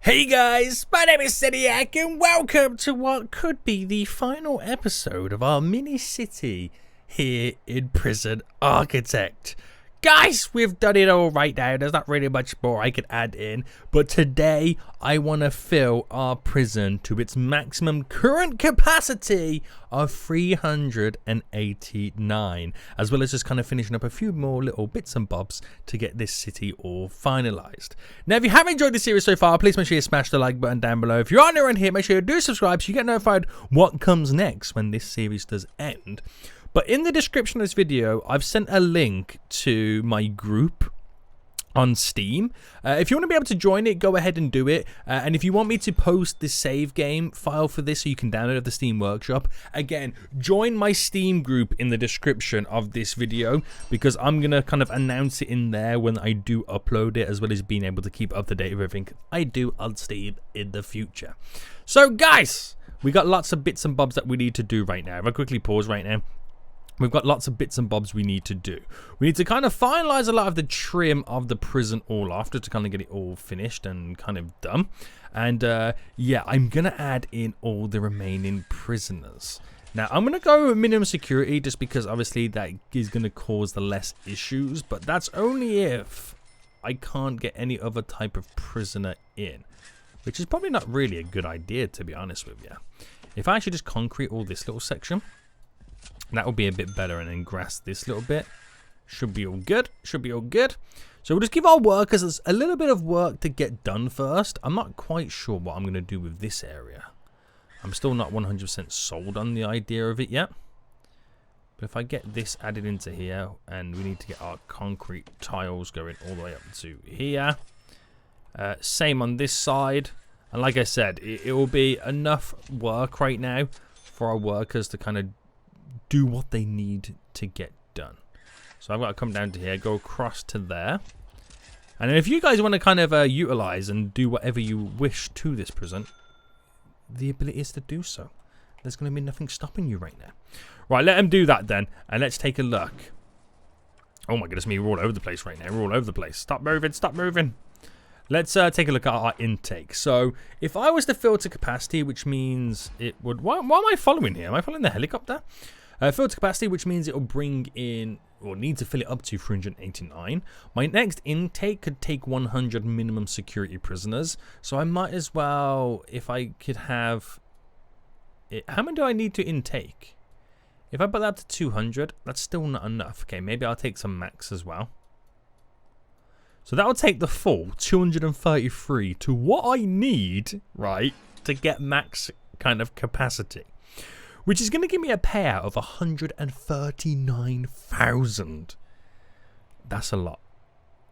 Hey guys, my name is Seniac and welcome to what could be the final episode of our mini city here in Prison Architect. Guys, we've done it all right now. There's not really much more I could add in, but today I want to fill our prison to its maximum current capacity of 389, as well as just kind of finishing up a few more little bits and bobs to get this city all finalized. Now, if you have enjoyed the series so far, please make sure you smash the like button down below. If you are new around here, make sure you do subscribe so you get notified what comes next when this series does end. But in the description of this video, I've sent a link to my group on Steam. If you want to be able to join it, go ahead and do it. And if you want me to post the save game file for this so you can download it the Steam Workshop, again, join my Steam group in the description of this video, because I'm going to kind of announce it in there when I do upload it, as well as being able to keep up to date with everything I do on Steam in the future. So guys, we got lots of bits and bobs that we need to do right now. If I quickly pause right now. We've got lots of bits and bobs we need to do. We need to kind of finalize a lot of the trim of the prison all after to kind of get it all finished and kind of done. And yeah, I'm going to add in all the remaining prisoners. Now, I'm going to go with minimum security just because obviously that is going to cause the less issues. But that's only if I can't get any other type of prisoner in, which is probably not really a good idea, to be honest with you. If I actually just concrete all this little section, that will be a bit better, and then grass this little bit. Should be all good. Should be all good. So we'll just give our workers a little bit of work to get done first. I'm not quite sure what I'm going to do with this area. I'm still not 100% sold on the idea of it yet. But if I get this added into here, and we need to get our concrete tiles going all the way up to here. Same on this side. And like I said, it will be enough work right now for our workers to kind of do what they need to get done. So I've got to come down to here, go across to there. And if you guys want to kind of utilize and do whatever you wish to this prison, the ability is to do so. There's going to be nothing stopping you right now. Right, let them do that then, and let's take a look. Oh my goodness me, we're all over the place right now. We're all over the place. Stop moving, stop moving. Let's take a look at our intake. So if I was to filter capacity, which means it would... What am I following here? Am I following the helicopter? Filter capacity, which means it will bring in, or need to fill it up to 389. My next intake could take 100 minimum security prisoners. So I might as well, if I could have... How many do I need to intake? If I put that to 200, that's still not enough. Okay, maybe I'll take some max as well. So that will take the full 233 to what I need, right, to get max kind of capacity. Which is going to give me a payout of 139,000. That's a lot.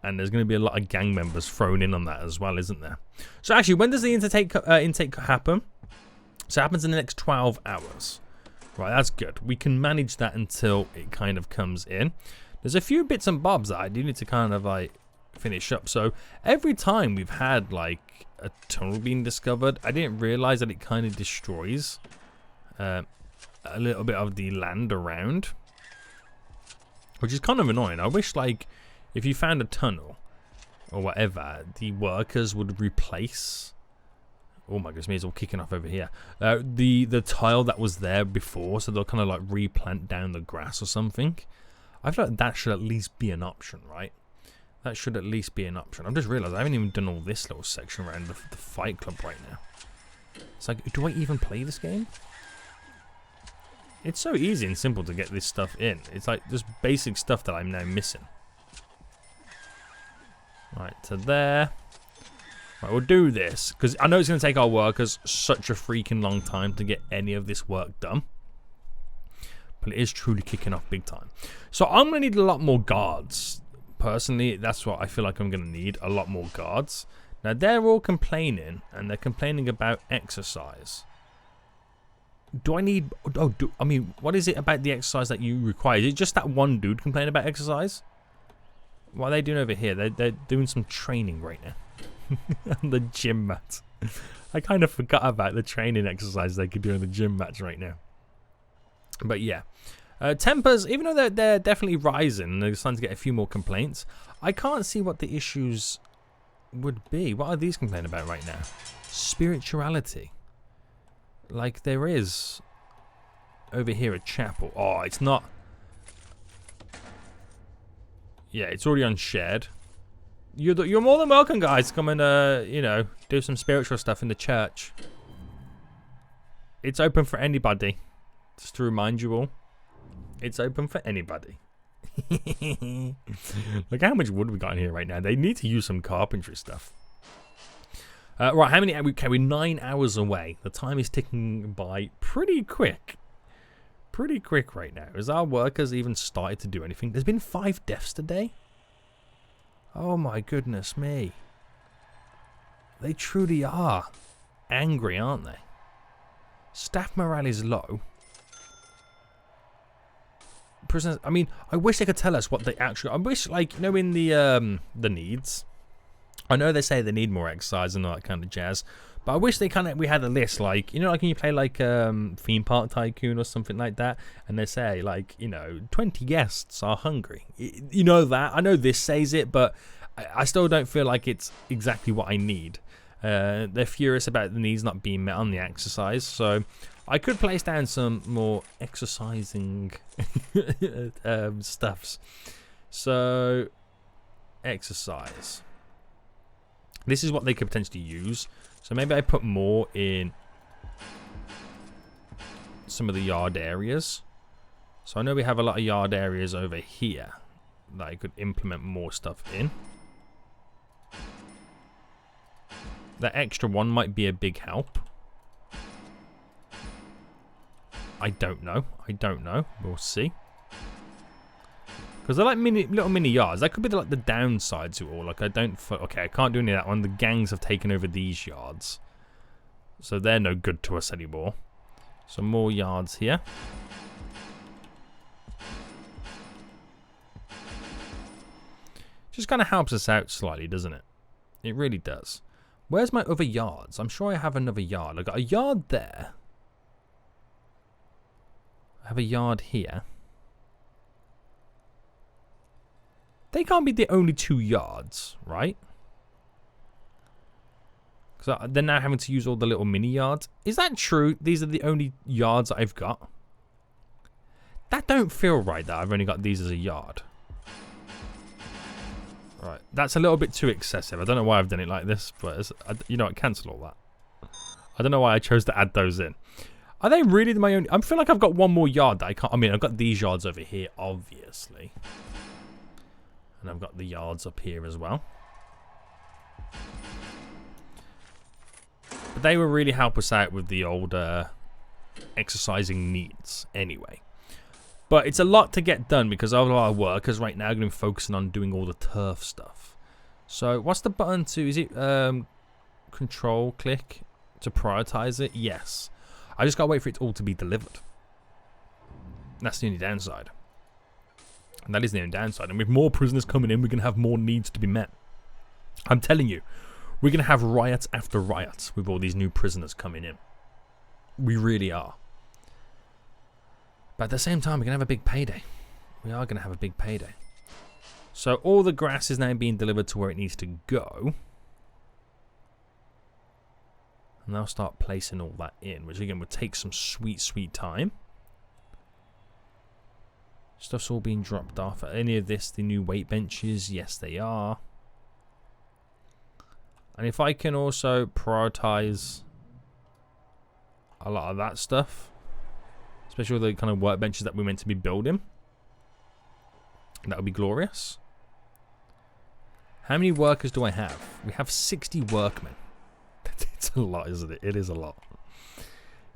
And there's going to be a lot of gang members thrown in on that as well, isn't there? So actually, when does the intake happen? So it happens in the next 12 hours. Right, that's good. We can manage that until it kind of comes in. There's a few bits and bobs that I do need to kind of like finish up. So every time we've had like a tunnel being discovered, I didn't realize that it kind of destroys a little bit of the land around, which is kind of annoying. I wish, like, if you found a tunnel or whatever, the workers would replace... Oh my goodness me, it's all kicking off over here. The tile that was there before, so they'll kind of like replant down the grass or something. I feel like that should at least be an option, right? That should at least be an option. I've just realized I haven't even done all this little section around the fight club right now. It's like, do I even play this game? It's so easy and simple to get this stuff in. It's like just basic stuff that I'm now missing. Right, to there. Right, we'll do this, because I know it's going to take our workers such a freaking long time to get any of this work done. But it is truly kicking off big time. So I'm going to need a lot more guards. Personally, that's what I feel like I'm going to need, a lot more guards. Now, they're all complaining, and they're complaining about exercise. Do I need... I mean, what is it about the exercise that you require? Is it just that one dude complaining about exercise? What are they doing over here? They're doing some training right now. On the gym mat. I kind of forgot about the training exercise they could do on the gym mats right now. But yeah. Tempers, even though they're definitely rising, they're starting to get a few more complaints, I can't see what the issues would be. What are these complaining about right now? Spirituality. Like there is over here a chapel. Oh, it's not. Yeah, it's already unshared. You're more than welcome, guys. Come and you know, do some spiritual stuff in the church. It's open for anybody. Just to remind you all, it's open for anybody. Look how much wood we got in here right now. They need to use some carpentry stuff. Right, how many? Okay, we're 9 hours away. The time is ticking by pretty quick. Pretty quick right now. Has our workers even started to do anything? There's been 5 deaths today. Oh my goodness me. They truly are angry, aren't they? Staff morale is low. Prisoners, I mean, I wish they could tell us what they actually... I wish, like, you know, in the needs... I know they say they need more exercise and all that kind of jazz, but I wish we had a list, like, you know, like when you play like Theme Park Tycoon or something like that, and they say, like, you know, 20 guests are hungry. You know that. I know this says it, but I still don't feel like it's exactly what I need. They're furious about the needs not being met on the exercise, so I could place down some more exercising stuffs. So, exercise. This is what they could potentially use. So maybe I put more in some of the yard areas. So I know we have a lot of yard areas over here that I could implement more stuff in. That extra one might be a big help. I don't know. I don't know. We'll see. Because they're like little mini yards. That could be like the downside to it all. Like I don't... Okay, I can't do any of that one. The gangs have taken over these yards. So they're no good to us anymore. Some more yards here. Just kind of helps us out slightly, doesn't it? It really does. Where's my other yards? I'm sure I have another yard. I got a yard there. I have a yard here. They can't be the only 2 yards, right? Because they're now having to use all the little mini yards. Is that true? These are the only yards that I've got? That don't feel right that I've only got these as a yard. Right, that's a little bit too excessive. I don't know why I've done it like this, but you know what, cancel all that. I don't know why I chose to add those in. Are they really my only... I feel like I've got one more yard that I can't... I mean, I've got these yards over here, obviously. And I've got the yards up here as well. But they will really help us out with the old exercising needs anyway. But it's a lot to get done because all of our workers right now are going to be focusing on doing all the turf stuff. So what's the button to... Is it control click to prioritize it? Yes. I just got to wait for it all to be delivered. That's the only downside. And that is the only downside. And with more prisoners coming in, we're going to have more needs to be met. I'm telling you, we're going to have riots after riots with all these new prisoners coming in. We really are. But at the same time, we're going to have a big payday. We are going to have a big payday. So all the grass is now being delivered to where it needs to go. And I'll start placing all that in, which again would take some sweet, sweet time. Stuff's all being dropped off. Are any of this the new weight benches? Yes, they are. And if I can also prioritize a lot of that stuff, especially the kind of workbenches that we're meant to be building, that would be glorious. How many workers do I have? We have 60 workmen. It's a lot, isn't it? It is a lot.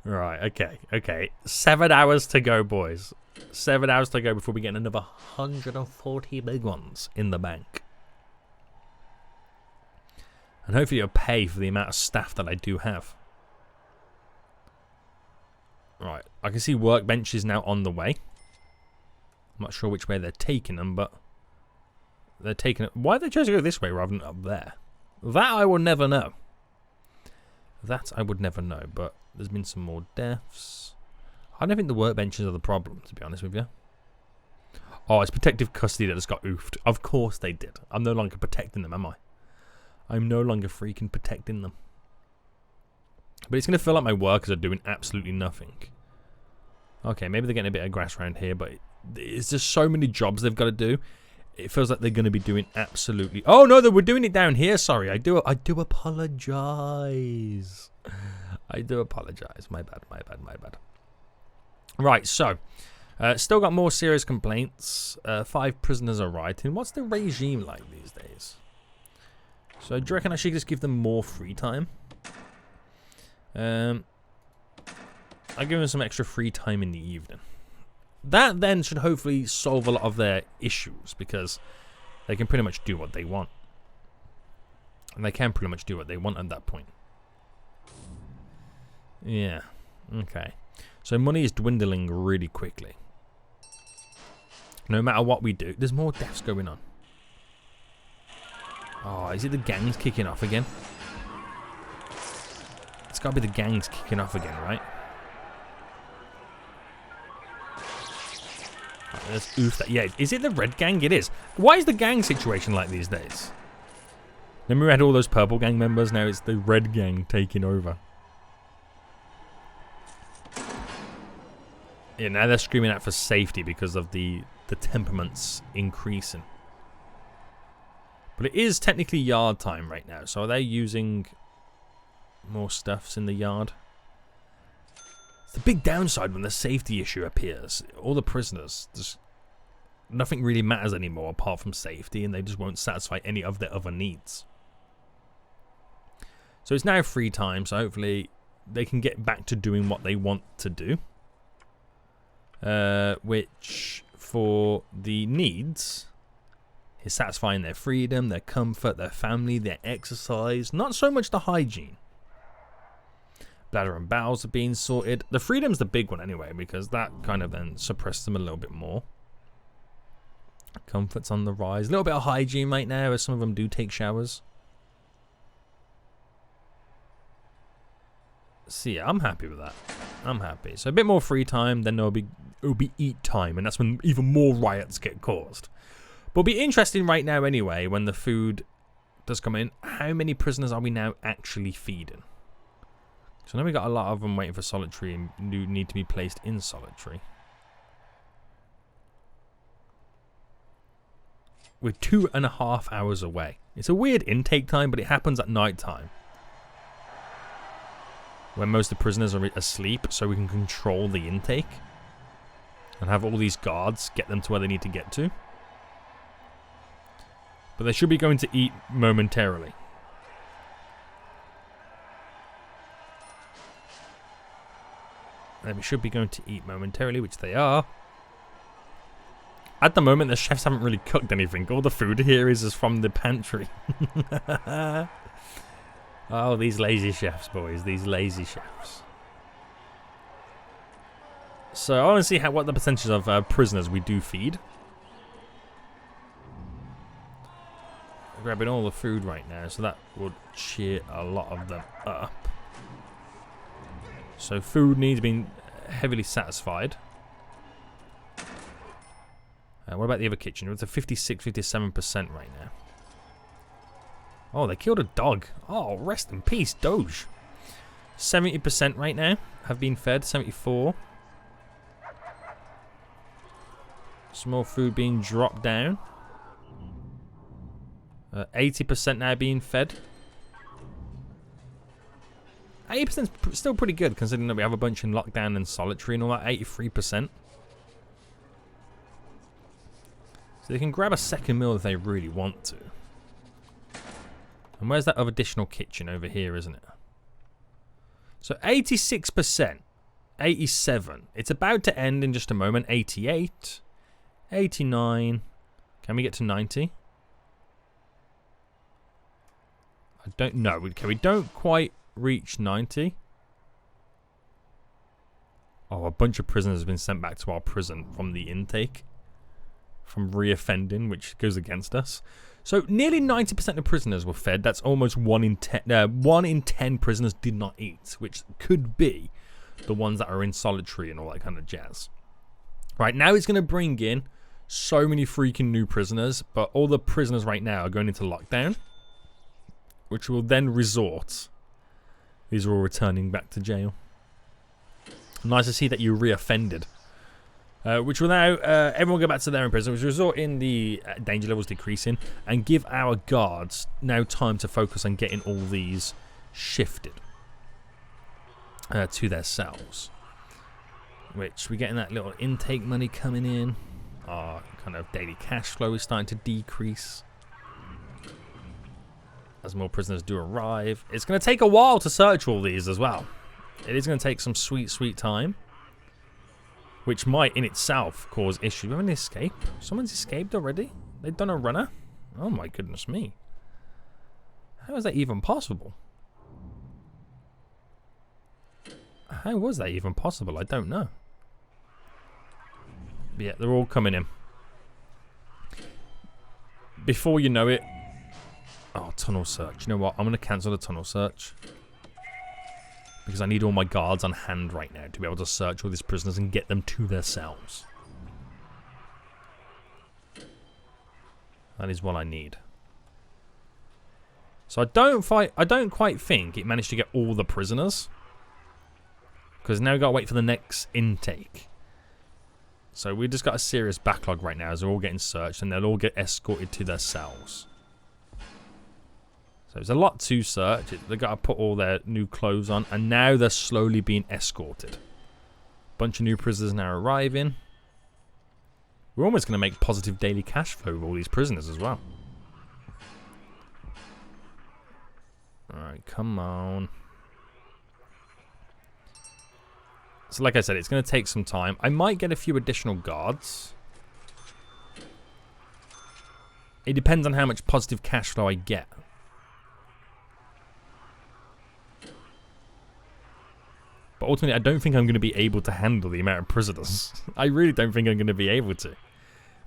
Right, okay, okay. 7 hours to go, boys. 7 hours to go before we get another 140 big ones in the bank. And hopefully it'll pay for the amount of staff that I do have. Right, I can see workbenches now on the way. I'm not sure which way they're taking them, but they're taking it. Why they chose to go this way rather than up there? That I will never know. That I would never know, but there's been some more deaths. I don't think the workbenches are the problem, to be honest with you. Oh, it's protective custody that just got oofed. Of course they did. I'm no longer protecting them, am I? I'm no longer freaking protecting them. But it's going to feel like my workers are doing absolutely nothing. Okay, maybe they're getting a bit of grass around here, but it's just so many jobs they've got to do. It feels like they're going to be doing absolutely... Oh, no, they were doing it down here. Sorry, I do apologize. I do apologize. My bad. Right, so... still got more serious complaints. 5 prisoners are rioting. What's the regime like these days? So do you reckon I should just give them more free time? I'll give them some extra free time in the evening. That then should hopefully solve a lot of their issues, because they can pretty much do what they want. And they can pretty much do what they want at that point. Yeah, okay. So money is dwindling really quickly. No matter what we do, there's more deaths going on. Oh, is it the gangs kicking off again? It's got to be the gangs kicking off again, right? Let's oof that. Yeah, is it the red gang? It is. Why is the gang situation like these days? Remember we had all those purple gang members, now it's the red gang taking over. Yeah, now they're screaming out for safety because of the temperaments increasing. But it is technically yard time right now, so are they using more stuffs in the yard? It's the big downside when the safety issue appears. All the prisoners, just nothing really matters anymore apart from safety, and they just won't satisfy any of their other needs. So it's now free time, so hopefully they can get back to doing what they want to do. Which, for the needs, is satisfying their freedom, their comfort, their family, their exercise. Not so much the hygiene. Bladder and bowels are being sorted. The freedom's the big one anyway, because that kind of then suppresses them a little bit more. Comfort's on the rise. A little bit of hygiene right now, as some of them do take showers. So yeah, I'm happy with that. I'm happy. So a bit more free time, then it'll be eat time, and that's when even more riots get caused. But it'll be interesting right now anyway, when the food does come in. How many prisoners are we now actually feeding? So now we got a lot of them waiting for solitary and need to be placed in solitary. We're 2.5 hours away. It's a weird intake time, but it happens at night time, when most of the prisoners are asleep, so we can control the intake and have all these guards get them to where they need to get to. But they should be going to eat momentarily. They should be going to eat momentarily, which they are. At the moment, the chefs haven't really cooked anything. All the food here is from the pantry. Oh, these lazy chefs, boys. These lazy chefs. So I want to see what the percentage of prisoners we do feed. Grabbing all the food right now, so that would cheer a lot of them up. So food needs being heavily satisfied. What about the other kitchen? It's a 56, 57% right now. Oh, they killed a dog. Oh, rest in peace, Doge. 70% right now have been fed. 74. Some more food being dropped down. 80% now being fed. 80% is still pretty good, considering that we have a bunch in lockdown and solitary and all that. 83%. So they can grab a second meal if they really want to. And where's that other additional kitchen? Over here, isn't it? So 86%. 87. It's about to end in just a moment. 88. 89. Can we get to 90? I don't know. Okay, we don't quite reach 90. Oh, a bunch of prisoners have been sent back to our prison from the intake. From reoffending, which goes against us. So nearly 90% of prisoners were fed. That's almost 1 in 10. 1 in 10 prisoners did not eat, which could be the ones that are in solitary and all that kind of jazz. Right, now it's going to bring in so many freaking new prisoners, but all the prisoners right now are going into lockdown. which will then resort. These are all returning back to jail. Nice to see that you reoffended. Which will now, everyone go back to their own prison, which will result in the danger levels decreasing, and give our guards now time to focus on getting all these shifted to their cells. Which we're getting that little intake money coming in. Our kind of daily cash flow is starting to decrease as more prisoners do arrive. It's going to take a while to search all these as well. It is going to take some sweet, sweet time, which might in itself cause issues. We have an escape. Someone's escaped already? They've done a runner? Oh my goodness me. How is that even possible? How was that even possible? I don't know. But yeah, they're all coming in. Before you know it... Oh, tunnel search. You know what? I'm going to cancel the tunnel search. Because I need all my guards on hand right now to be able to search all these prisoners and get them to their cells. That is what I need. So I don't quite think it managed to get all the prisoners. Because now we've got to wait for the next intake. So we just got a serious backlog right now as they're all getting searched and they'll all get escorted to their cells. So there's a lot to search. They've got to put all their new clothes on. And now they're slowly being escorted. Bunch of new prisoners now arriving. We're almost going to make positive daily cash flow with all these prisoners as well. Alright, come on. So like I said, it's going to take some time. I might get a few additional guards. It depends on how much positive cash flow I get. But ultimately, I don't think I'm going to be able to handle the amount of prisoners. I really don't think I'm going to be able to.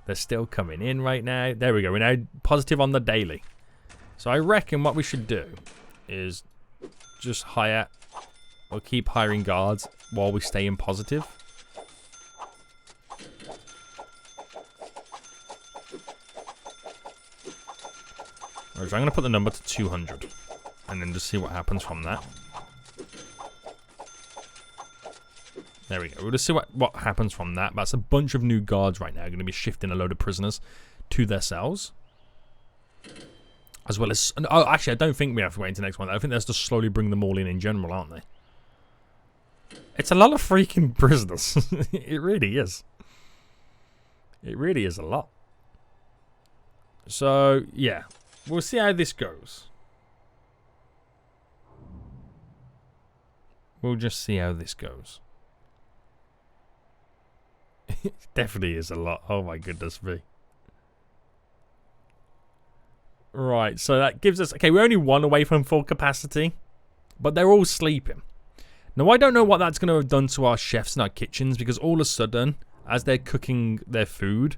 They're still coming in right now. There we go. We're now positive on the daily. So I reckon what we should do is just hire or keep hiring guards while we stay in positive. So I'm going to put the number to 200 and then just see what happens from that. There we go. We'll just see what happens from that. That's a bunch of new guards right now. Going to be shifting a load of prisoners to their cells. As well as... Oh, actually, I don't think we have to wait until the next one. I think that's to slowly bring them all in general, aren't they? It's a lot of freaking prisoners. It really is. It really is a lot. So, yeah. We'll see how this goes. We'll just see how this goes. It definitely is a lot. Oh my goodness me. Right, so that gives us... Okay, we're only one away from full capacity. But they're all sleeping. Now, I don't know what that's going to have done to our chefs in our kitchens. Because all of a sudden, as they're cooking their food,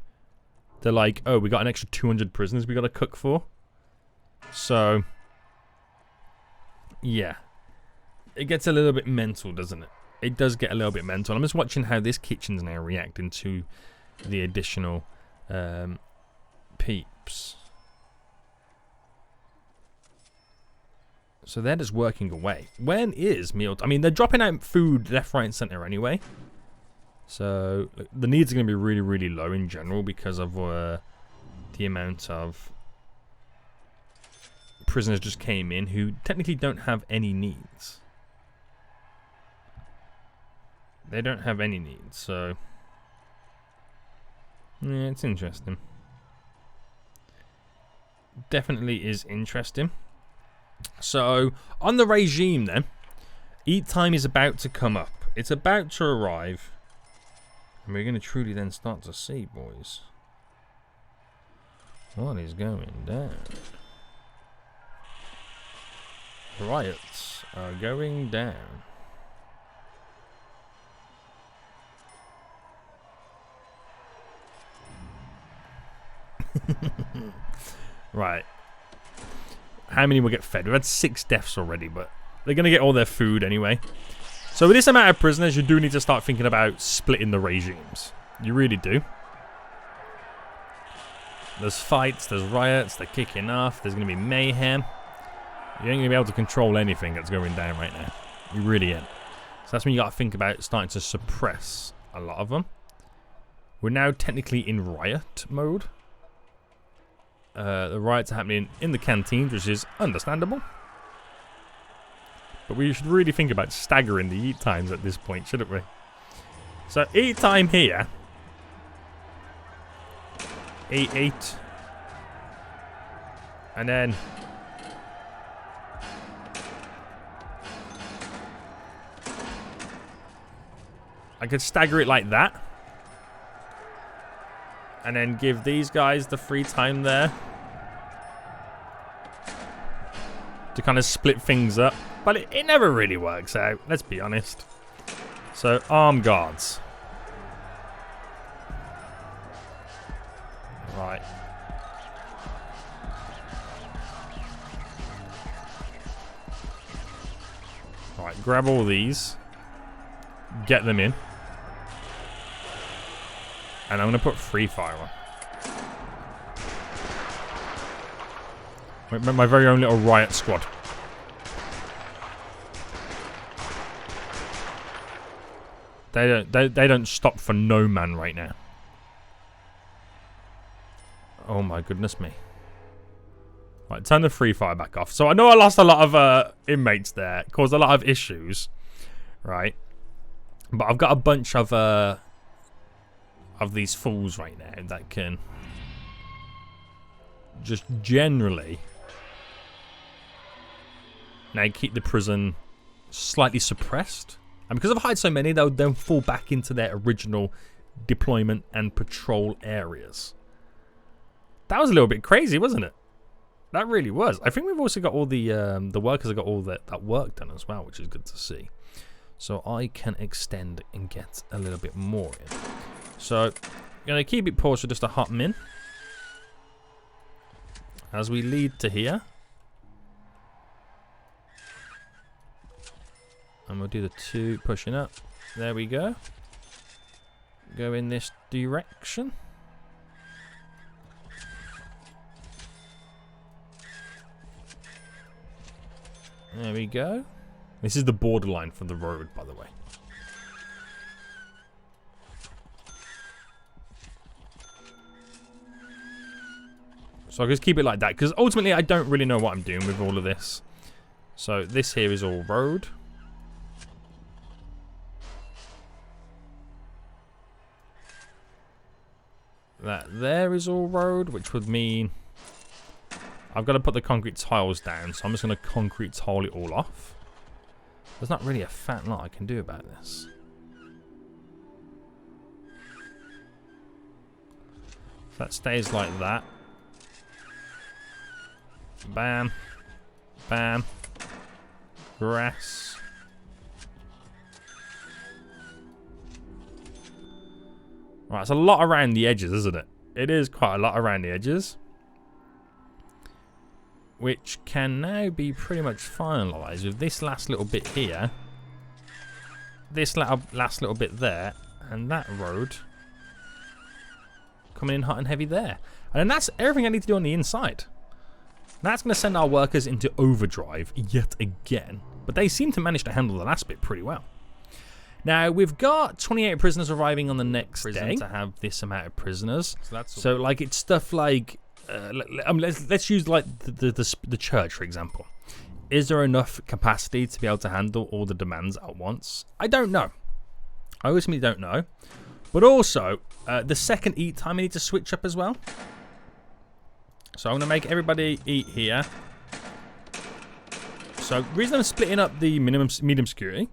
they're like, oh, we got an extra 200 prisoners we got to cook for. So, yeah. It gets a little bit mental, doesn't it? It does get a little bit mental. I'm just watching how this kitchen's now reacting to the additional peeps. So they're just working away. When is meal? I mean, they're dropping out food left, right, and center anyway. So the needs are going to be really, really low in general because of the amount of prisoners just came in who technically don't have any needs. They don't have any needs, so yeah, it's interesting. Definitely is interesting. So on the regime then, eat time is about to come up. It's about to arrive. And we're going to truly then start to see, boys, what is going down. Riots are going down. Right. How many will get fed? We've had 6 deaths already, but they're going to get all their food anyway. So with this amount of prisoners, you do need to start thinking about splitting the regimes. You really do. There's fights, there's riots, they're kicking off, there's going to be mayhem. You ain't going to be able to control anything that's going down right now. You really ain't. So that's when you got to think about starting to suppress a lot of them. We're now technically in riot mode. The riots are happening in the canteens, which is understandable. But we should really think about staggering the eat times at this point, shouldn't we? So eat time here. Eat. And then... I could stagger it like that. And then give these guys the free time there. To kind of split things up. But it never really works out, let's be honest. So, armed guards. Right. Right, grab all these. Get them in. And I'm going to put free fire on. My very own little riot squad. They don't stop for no man right now. Oh my goodness me. Right, turn the free fire back off. So I know I lost a lot of inmates there. Caused a lot of issues. Right. But I've got a bunch of these fools right now that can just generally now keep the prison slightly suppressed. And because I've hired so many, they'll then fall back into their original deployment and patrol areas. That was a little bit crazy, wasn't it? That really was. I think we've also got all the workers have got all that work done as well, which is good to see. So I can extend and get a little bit more in. So I'm going to keep it paused for just a hot min. As we lead to here. And we'll do the 2 pushing up. There we go. Go in this direction. There we go. This is the borderline for the road, by the way. So I'll just keep it like that, because ultimately I don't really know what I'm doing with all of this. So this here is all road. That there is all road, which would mean I've got to put the concrete tiles down, so I'm just going to concrete tile it all off. There's not really a fat lot I can do about this. If that stays like that. Bam. Bam. Grass. Right, it's a lot around the edges, isn't it? It is quite a lot around the edges. Which can now be pretty much finalised with this last little bit here. This last little bit there. And that road coming in hot and heavy there. And then that's everything I need to do on the inside. That's going to send our workers into overdrive yet again. But they seem to manage to handle the last bit pretty well. Now, we've got 28 prisoners arriving on the next day to have this amount of prisoners. So like, it's stuff like... let's use like the church, for example. Is there enough capacity to be able to handle all the demands at once? I don't know. I ultimately don't know. But also, the second eat time I need to switch up as well. So I'm going to make everybody eat here. So the reason I'm splitting up the medium security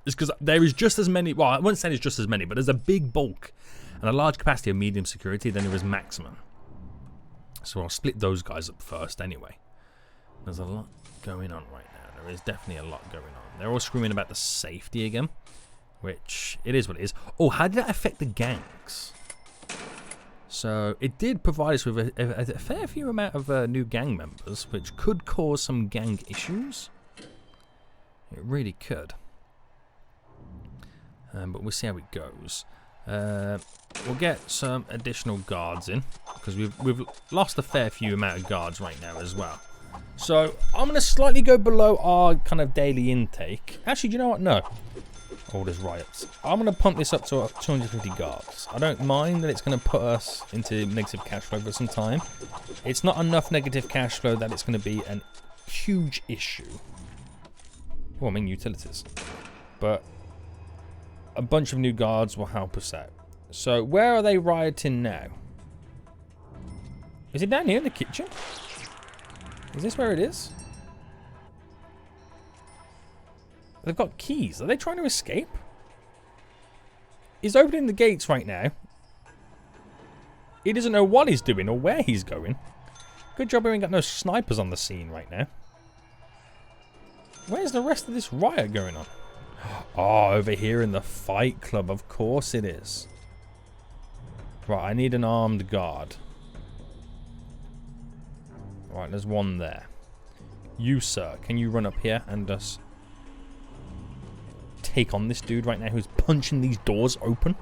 is because there is just as many, well, I wouldn't say there's just as many, but there's a big bulk and a large capacity of medium security than there is maximum. So I'll split those guys up first anyway. There's a lot going on right now. There is definitely a lot going on. They're all screaming about the safety again, which it is what it is. Oh, how did that affect the gangs? So it did provide us with a fair few amount of new gang members, which could cause some gang issues. It really could. But we'll see how it goes. We'll get some additional guards in, because we've lost a fair few amount of guards right now as well. So I'm going to slightly go below our kind of daily intake. Actually, do you know what? No. Oh, there's riots. I'm going to pump this up to 250 guards. I don't mind that it's going to put us into negative cash flow for some time. It's not enough negative cash flow that it's going to be a huge issue. Oh, I mean utilities. But a bunch of new guards will help us out. So where are they rioting now? Is it down here in the kitchen? Is this where it is? They've got keys. Are they trying to escape? He's opening the gates right now. He doesn't know what he's doing or where he's going. Good job we ain't got no snipers on the scene right now. Where's the rest of this riot going on? Oh, over here in the fight club. Of course it is. Right, I need an armed guard. Right, there's one there. You, sir, can you run up here and just take on this dude right now who's punching these doors open?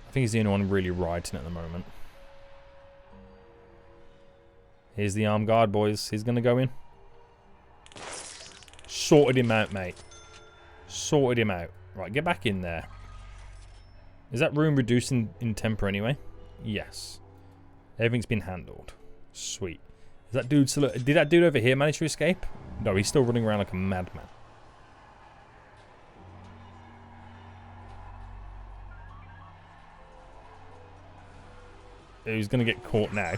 I think he's the only one really rioting at the moment. Here's the armed guard, boys. He's going to go in. Sorted him out, mate. Sorted him out. Right, get back in there. Is that room reduced in temper anyway? Yes. Everything's been handled. Sweet. Is that dude still... Did that dude over here manage to escape? No, he's still running around like a madman. He's going to get caught now.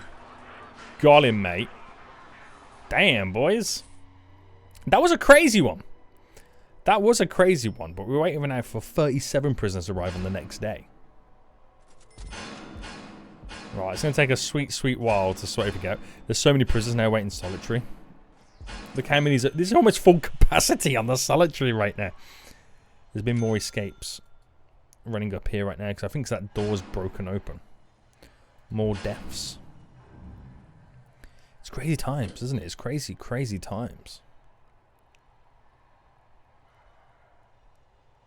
Got him, mate. Damn, boys. That was a crazy one. That was a crazy one, but we're waiting now for 37 prisoners to arrive on the next day. Right, it's going to take a sweet, sweet while to sort everything out. There's so many prisoners now waiting solitary. Look how many... This is almost full capacity on the solitary right now. There's been more escapes running up here right now because I think that door's broken open. More deaths. It's crazy times, isn't it? It's crazy, crazy times.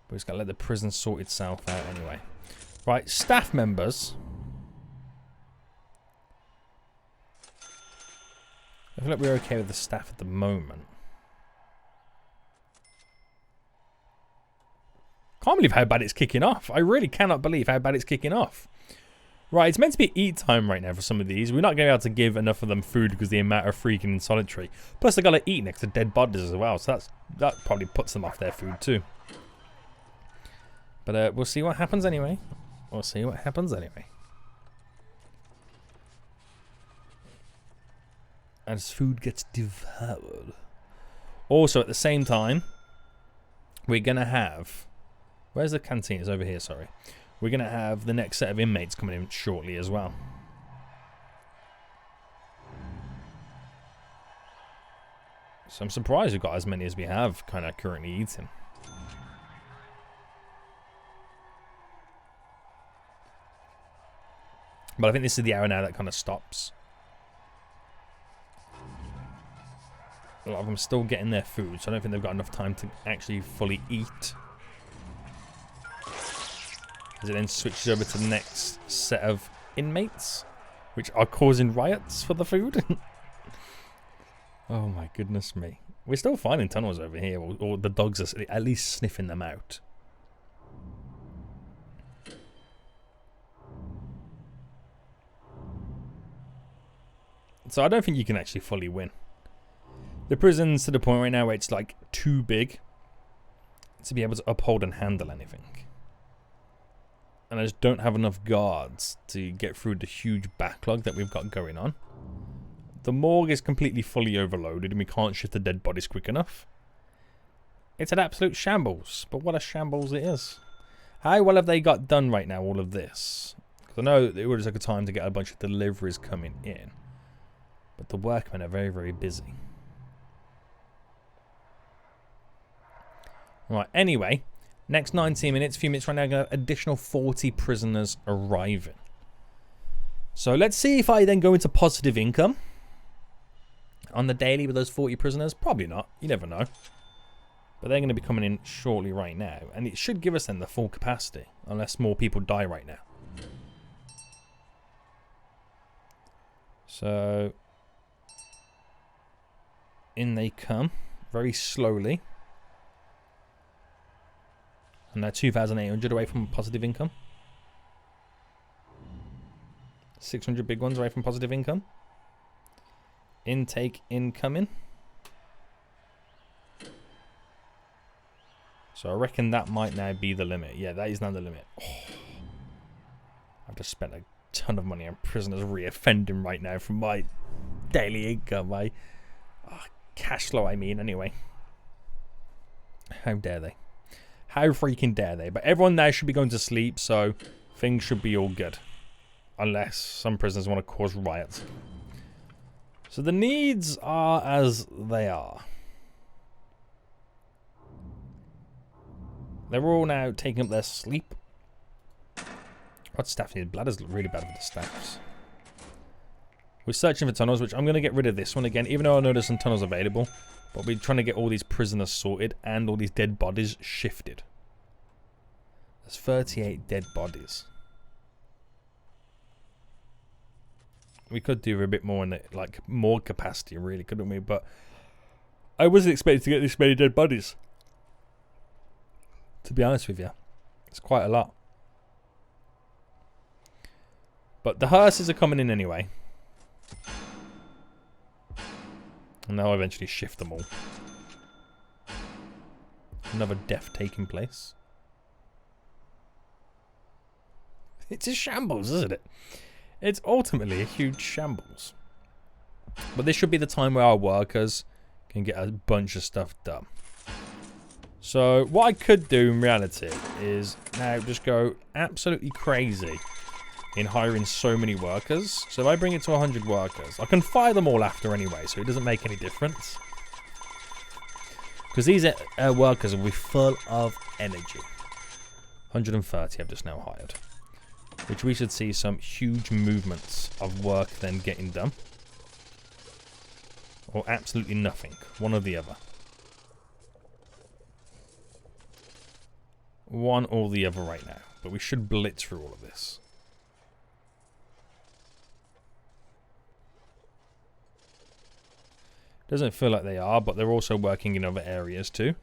But it's got to let the prison sort itself out anyway. Right, staff members. I feel like we're okay with the staff at the moment. Can't believe how bad it's kicking off. I really cannot believe how bad it's kicking off. Right, it's meant to be eat time right now for some of these. We're not going to be able to give enough of them food because the amount of freaking in solitary. Plus, they've got to eat next to dead bodies as well. So that probably puts them off their food too. But we'll see what happens anyway. We'll see what happens anyway. As food gets devoured. Also, at the same time, we're going to have... Where's the canteen? It's over here, sorry. We're going to have the next set of inmates coming in shortly as well. So I'm surprised we've got as many as we have kind of currently eating. But I think this is the hour now that kind of stops. A lot of them still getting their food, so I don't think they've got enough time to actually fully eat. As it then switches over to the next set of inmates, which are causing riots for the food. Oh my goodness me. We're still finding tunnels over here, or the dogs are at least sniffing them out. So I don't think you can actually fully win. The prison's to the point right now where it's like too big to be able to uphold and handle anything. And I just don't have enough guards to get through the huge backlog that we've got going on. The morgue is completely fully overloaded and we can't shift the dead bodies quick enough. It's an absolute shambles, but what a shambles it is. How well have they got done right now, all of this? Because I know it would have took a time to get a bunch of deliveries coming in. But the workmen are very, very busy. Right, anyway, next 19 minutes, a few minutes right now, going to have additional 40 prisoners arriving. So let's see if I then go into positive income on the daily with those 40 prisoners. Probably not, you never know. But they're going to be coming in shortly right now. And it should give us then the full capacity, unless more people die right now. So in they come very slowly. And they're 2,800 away from positive income. 600 big ones away from positive income. Intake incoming. So I reckon that might now be the limit. Yeah, that is now the limit. Oh, I've just spent a ton of money on prisoners reoffending right now from my daily income. My cash flow, I mean, anyway. How dare they? How freaking dare they? But everyone now should be going to sleep, so things should be all good. Unless some prisoners want to cause riots. So the needs are as they are. They're all now taking up their sleep. What staff needs? Bladder's really bad for the staffs. We're searching for tunnels, which I'm going to get rid of this one again, even though I know there's some tunnels available. But we're trying to get all these prisoners sorted and all these dead bodies shifted. There's 38 dead bodies. We could do a bit more in the, like, more capacity, really, couldn't we? But I wasn't expecting to get this many dead bodies. To be honest with you, it's quite a lot. But the hearses are coming in anyway. And I'll eventually shift them all. Another death taking place. It's a shambles, isn't it? It's ultimately a huge shambles. But this should be the time where our workers can get a bunch of stuff done. So what I could do in reality is now just go absolutely crazy in hiring so many workers. So if I bring it to 100 workers, I can fire them all after anyway, so it doesn't make any difference. Because these workers will be full of energy. 130 I've just now hired. Which we should see some huge movements of work then getting done. Or absolutely nothing. One or the other. One or the other right now. But we should blitz through all of this. Doesn't feel like they are, but they're also working in other areas too.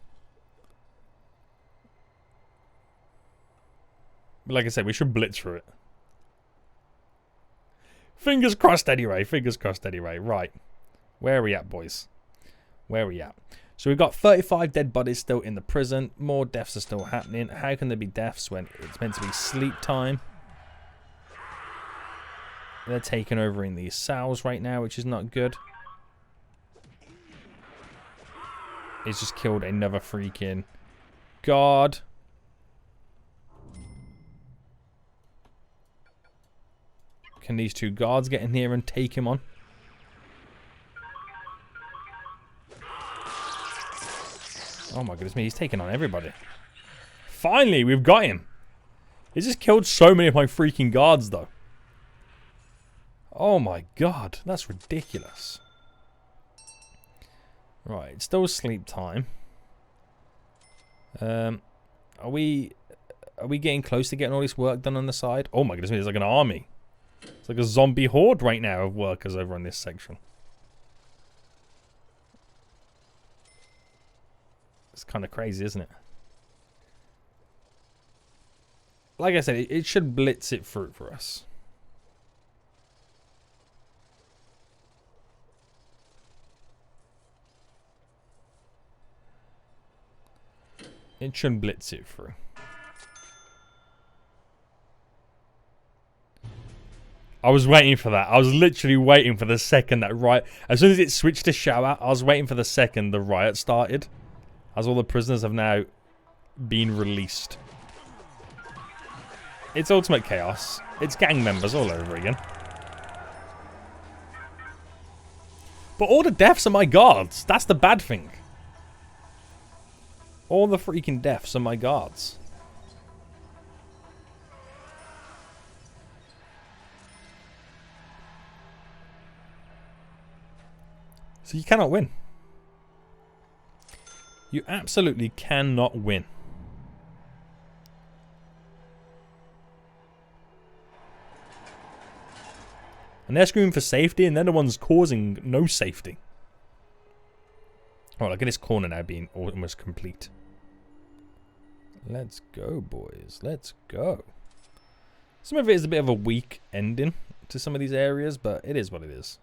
But like I said, we should blitz through it. Fingers crossed anyway. Fingers crossed anyway. Right. Where are we at, boys? Where are we at? So we've got 35 dead bodies still in the prison. More deaths are still happening. How can there be deaths when it's meant to be sleep time? They're taking over in these cells right now, which is not good. He's just killed another freaking guard. Can these two guards get in here and take him on? Oh my goodness me, he's taking on everybody. Finally, we've got him. He's just killed so many of my freaking guards, though. Oh my god, that's ridiculous. Right, it's still sleep time. Are we getting close to getting all this work done on the side? Oh my goodness me, there's like an army. It's like a zombie horde right now of workers over on this section. It's kind of crazy, isn't it? Like I said, it should blitz it through for us. It should blitz it through. I was waiting for that. I was literally waiting for the second that riot... As soon as it switched to shower, I was waiting for the second the riot started. As all the prisoners have now been released. It's ultimate chaos. It's gang members all over again. But all the deaths are my guards. That's the bad thing. All the freaking deaths are my guards. So you cannot win. You absolutely cannot win. And they're screaming for safety, and they're the ones causing no safety. Oh, look at this corner now being almost complete. Let's go, boys. Let's go. Some of it is a bit of a weak ending to some of these areas, but it is what it is.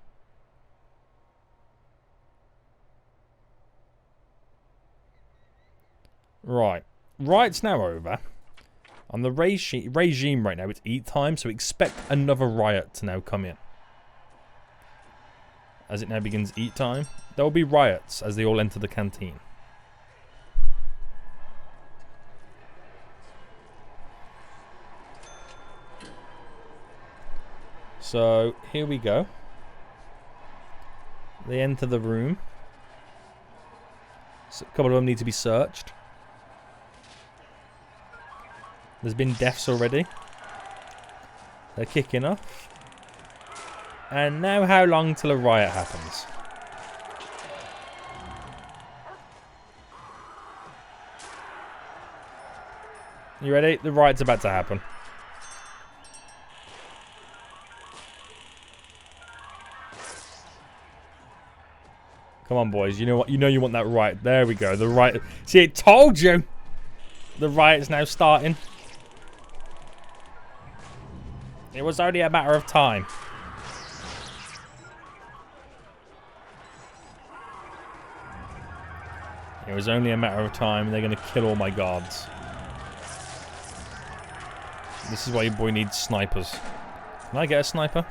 Right. Riot's now over. On the regime right now, it's eat time, so expect another riot to now come in. As it now begins eat time, there will be riots as they all enter the canteen. So, here we go. They enter the room. So, a couple of them need to be searched. There's been deaths already. They're kicking off. And now how long till a riot happens? You ready? The riot's about to happen. Come on, boys. You know what? You know you want that riot. There we go. The riot. See, it told you. The riot's now starting. It was only a matter of time. It was only a matter of time. They're going to kill all my guards. This is why your boy needs snipers. Can I get a sniper?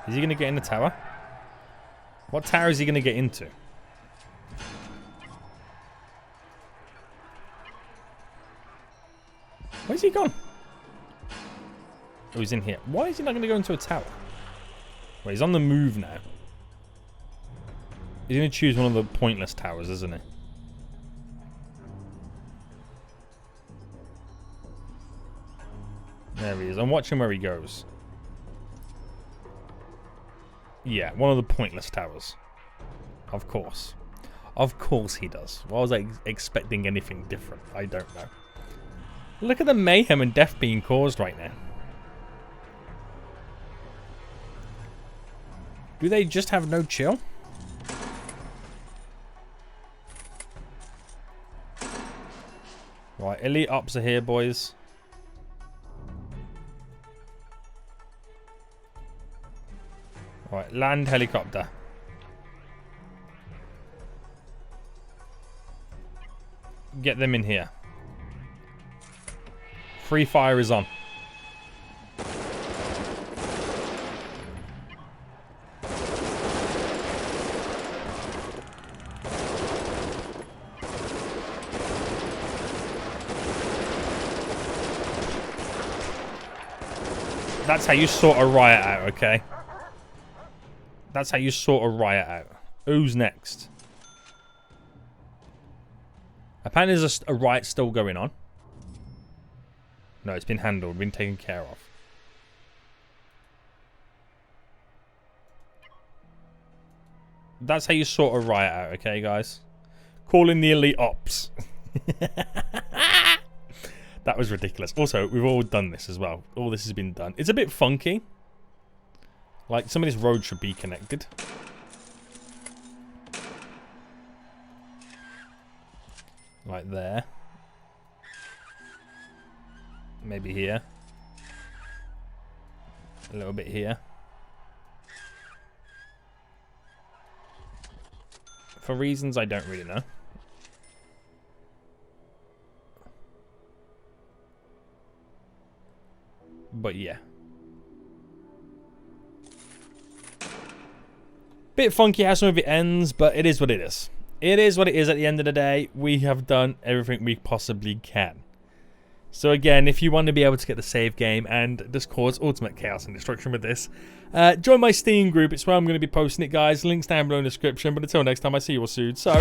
Is he going to get in the tower? What tower is he going to get into? Where's he gone? Oh, he's in here. Why is he not going to go into a tower? Wait, he's on the move now. He's going to choose one of the pointless towers, isn't he? There he is. I'm watching where he goes. Yeah, one of the pointless towers. Of course. Of course he does. Why was I expecting anything different? I don't know. Look at the mayhem and death being caused right now. Do they just have no chill? Right, elite ops are here, boys. Right, land helicopter. Get them in here. Free fire is on. That's how you sort a riot out, okay? That's how you sort a riot out. Who's next? Apparently there's a riot still going on. No, it's been handled, been taken care of. That's how you sort a riot out, okay, guys? Call in the elite ops. That was ridiculous. Also, we've all done this as well. All this has been done. It's a bit funky. Like, some of this road should be connected. Like there. Maybe here. A little bit here. For reasons I don't really know. But yeah. Bit funky how some of it ends, but it is what it is. It is what it is at the end of the day. We have done everything we possibly can. So again, if you want to be able to get the save game and just cause ultimate chaos and destruction with this, join my Steam group. It's where I'm going to be posting it, guys. Links down below in the description. But until next time, I see you all soon. So...